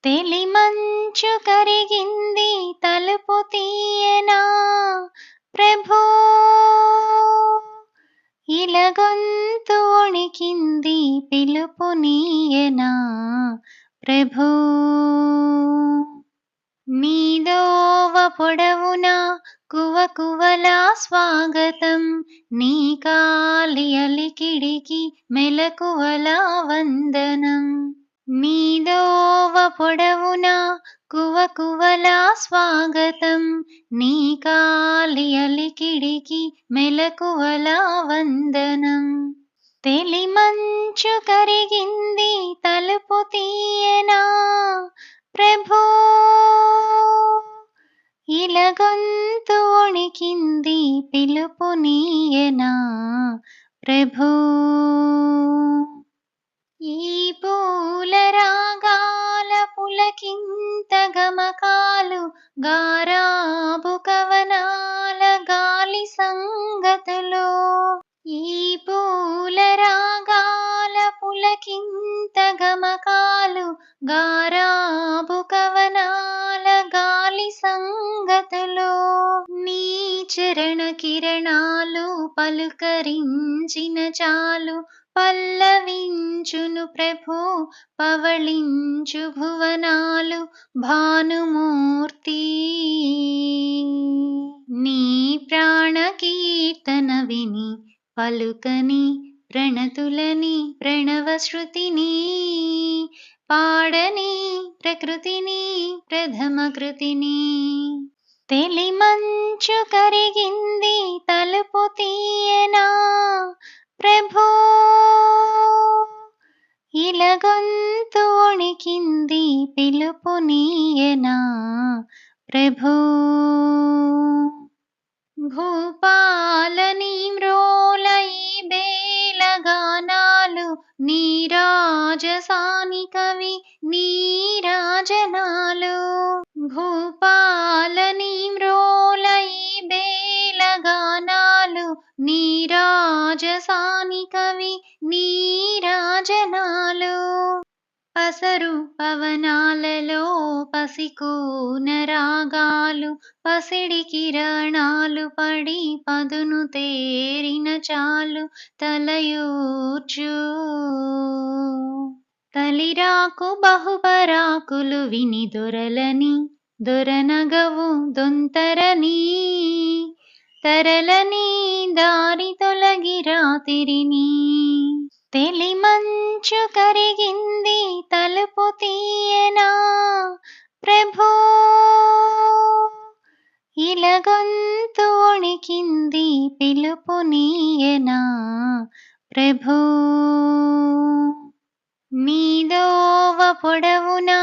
తెలిమంచు కరిగింది తలుపు తీయనా ప్రభూ, ఇలగొంతు వణికింది పిలుపు నీయనా ప్రభూ. నీదోవ పొడవునా కువకువలా స్వాగతం, నీ కాలి అలికిడికి మెలకువలా వందనం. నీదోవ పొడవునా కువకువలా స్వాగతం, నీ కాలి అలికిడికి మెలకువలా వందనం. తెలిమంచు కరిగింది తలుపు తీయనా ప్రభూ, ఇలగొంతు వణికింది పిలుపు నీయనా ప్రభూ. ఈ పూల రాగాల పులకింత గమకాలు, గారాబు కవనాల గాలి సంగతులు. ఈ పూల రాగాల పులకింత గమకాలు, గారాబు కవనాల గాలి సంగతులు. నీ చరణ కిరణాలు పలుకరించిన చాలు, పల్లవించును ప్రభూ పవళించు భువనాలు భానుమూర్తి. నీ ప్రాణ కీర్తన విని పలుకని ప్రణతులని ప్రణవ శృతిని, పాడని ప్రకృతిని ప్రథమ కృతిని. తెలిమంచు కరిగింది తలుపు తీయనా ప్రభూ, ఇలగొంతు వణికింది పిలుపు నీయనా ప్రభూ. భూపాలని మ్రోల ఈ బేలగానాలు, నీ రాజసాని కవి నీరాజనాలు. భూపాలని మ్రోల ఈ బేలగానాలు, నీ రాజసాని కవి నీరాజనాలు. పసరు పవనాలలో పసికూన రాగాలు, పసిడి కిరణాలు పడి పదును తేరిన చాలు తలయూర్చు. తలిరాకు బహుపరాకులు విని దొరలని దొరనగవు దొంతరని, తరలని దారి తొలగి రాతిరిని. తెలిమంచు కరిగింది తలుపు తీయనా ప్రభూ, ఇలగొంతు వణికింది పిలుపు నీయనా ప్రభూ. నీదోవ పొడవునా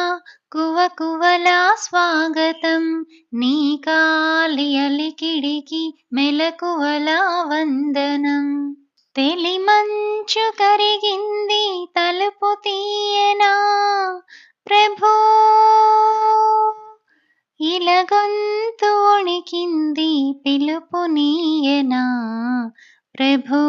కువకువలా స్వాగతం, నీ కాలి అలికిడికి మెలకువలా వందనం. తెలిమంచు కరిగింది తలుపు తీయనా ప్రభూ, ఇలగొంతు వణికింది పిలుపు నీయనా ప్రభూ.